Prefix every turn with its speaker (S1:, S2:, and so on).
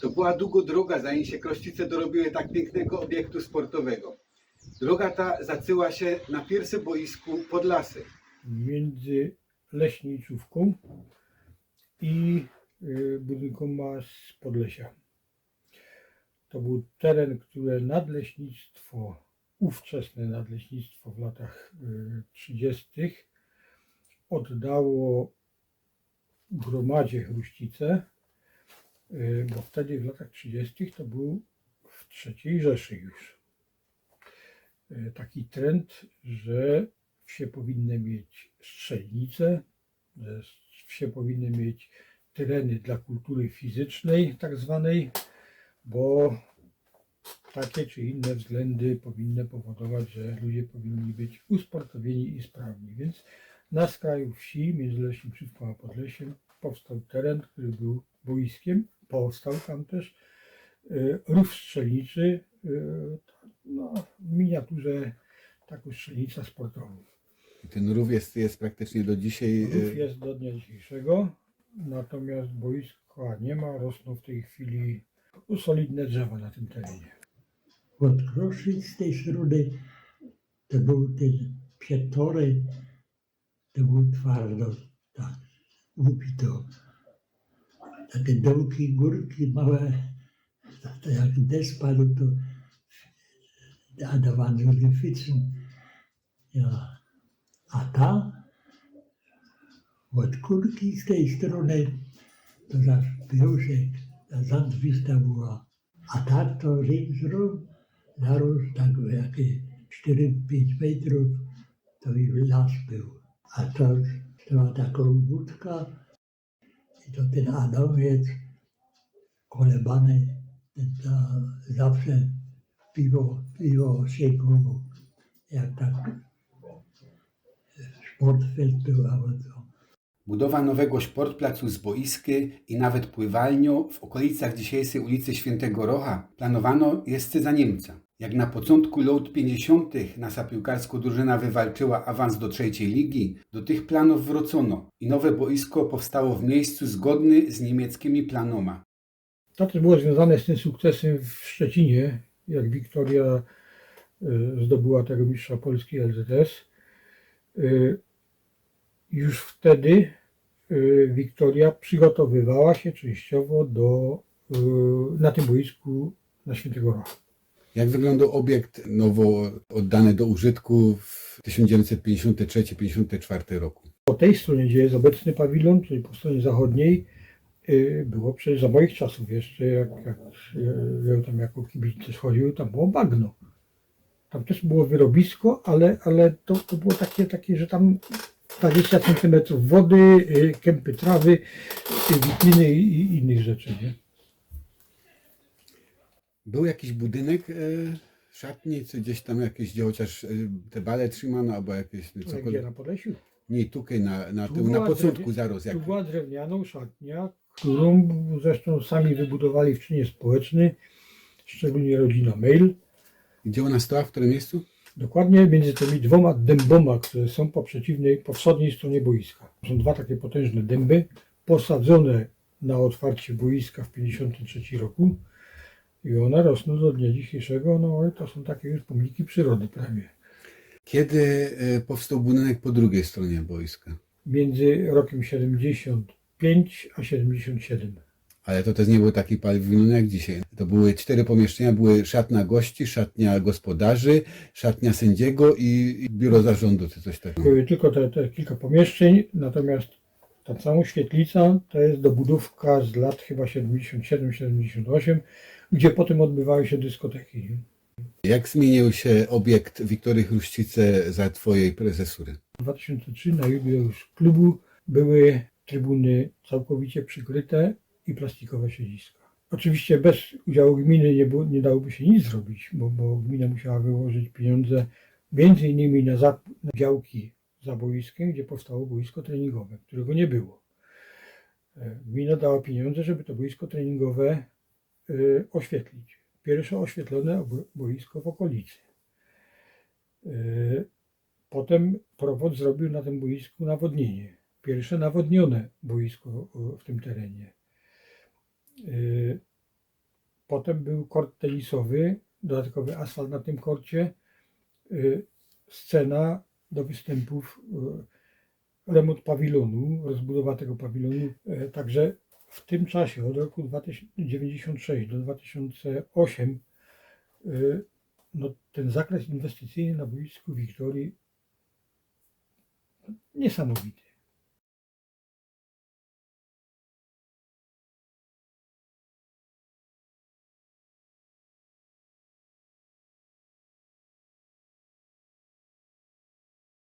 S1: To była długo droga, zanim się Krościce dorobiły tak pięknego obiektu sportowego. Droga ta zaczęła się na pierwszym boisku pod lasem.
S2: Między leśniczówką i budynkoma z Podlesia. To był teren, który nadleśnictwo, ówczesne nadleśnictwo w latach 30. oddało gromadzie Chruścice, bo wtedy w latach 30. to był w III Rzeszy już taki trend, że wsie powinny mieć strzelnice, że wsie powinny mieć tereny dla kultury fizycznej tak zwanej, bo takie czy inne względy powinny powodować, że ludzie powinni być usportowieni i sprawni. Więc na skraju wsi między Leśniczówką a Podlesiem powstał teren, który był boiskiem. Powstał tam też rów strzelniczy, w miniaturze taką strzelnicę sportową.
S1: I ten rów jest praktycznie do dzisiaj.
S2: Rów jest do dnia dzisiejszego, natomiast boiska nie ma, rosną w tej chwili solidne drzewa na tym terenie.
S3: Od Kroszyc z tej strony to był ten przedtory, to było twardo, tak, upito. Takie dołki, górki małe, to jak deszcz padł, to da waren so gefitzen. Ja. A tam, od Kurki z tej strony, to za wioszek, ta zandwista była. A tak to ringsrum, zaraz tak jakieś 4-5 metrów, to już las był. A to była taka budka i to ten Adamiec kolebany, ten to zawsze piwo sięgnął, jak tak sportfest był, albo co.
S1: Budowa nowego sportplacu z boisky i nawet pływalnią w okolicach dzisiejszej ulicy Świętego Rocha planowano jeszcze za Niemca. Jak na początku lat 50. nasza piłkarska drużyna wywalczyła awans do trzeciej ligi, do tych planów wrócono i nowe boisko powstało w miejscu zgodnym z niemieckimi planami.
S2: To też było związane z tym sukcesem w Szczecinie, jak Wiktoria zdobyła tego mistrza Polski LZS. Już wtedy Wiktoria przygotowywała się częściowo na tym boisku na Świętego Rocha.
S1: Jak wyglądał obiekt nowo oddany do użytku w 1953-54 roku?
S2: Po tej stronie, gdzie jest obecny pawilon, czyli po stronie zachodniej, było przecież za moich czasów jeszcze, jak ja tam jako kibic też chodził, tam było bagno. Tam też było wyrobisko, ale to było takie, że tam 20 cm wody, kępy trawy, wikliny i innych rzeczy, nie?
S1: Był jakiś budynek szatni, czy gdzieś tam jakieś, gdzie chociaż te bale trzymano, albo jakieś
S2: Gdzie
S1: cokolwiek?
S2: na Podlesiu?
S1: Nie, tutaj na
S2: Tu
S1: tym,
S2: była
S1: na początku
S2: drewie-
S1: zaraz. Jak...
S2: Tu była drewniana szatnia, którą zresztą sami wybudowali w czynie społeczny, szczególnie rodzina Mail.
S1: Gdzie ona stała, w którym miejscu?
S2: Dokładnie między tymi dwoma dęboma, które są po wschodniej stronie boiska. Są dwa takie potężne dęby, posadzone na otwarcie boiska w 1953 roku i one rosną do dnia dzisiejszego, no to są takie już pomniki przyrody prawie.
S1: Kiedy powstał budynek po drugiej stronie boiska?
S2: Między rokiem 75 a 77.
S1: Ale to też nie był taki pawilon jak dzisiaj. To były 4 pomieszczenia, były szatnia gości, szatnia gospodarzy, szatnia sędziego i biuro zarządu, czy coś takiego.
S2: Były tylko te kilka pomieszczeń, natomiast ta cała świetlica to jest dobudówka z lat chyba 77-78, gdzie potem odbywały się dyskoteki. Nie?
S1: Jak zmienił się obiekt Wiktorii Chruścice za twojej prezesury?
S2: W 2003 na jubileusz klubu były trybuny całkowicie przykryte i plastikowe siedziska. Oczywiście bez udziału gminy nie dałoby się nic zrobić, bo gmina musiała wyłożyć pieniądze między innymi na działki za boiskiem, gdzie powstało boisko treningowe, którego nie było. Gmina dała pieniądze, żeby to boisko treningowe oświetlić. Pierwsze oświetlone boisko w okolicy. Potem Prowod zrobił na tym boisku nawodnienie. Pierwsze nawodnione boisko w tym terenie. Potem był kort tenisowy, dodatkowy asfalt na tym korcie, scena do występów, remont pawilonu, rozbudowa tego pawilonu. Także w tym czasie, od roku 1996 do 2008, no, ten zakres inwestycyjny na boisku Wiktorii niesamowity.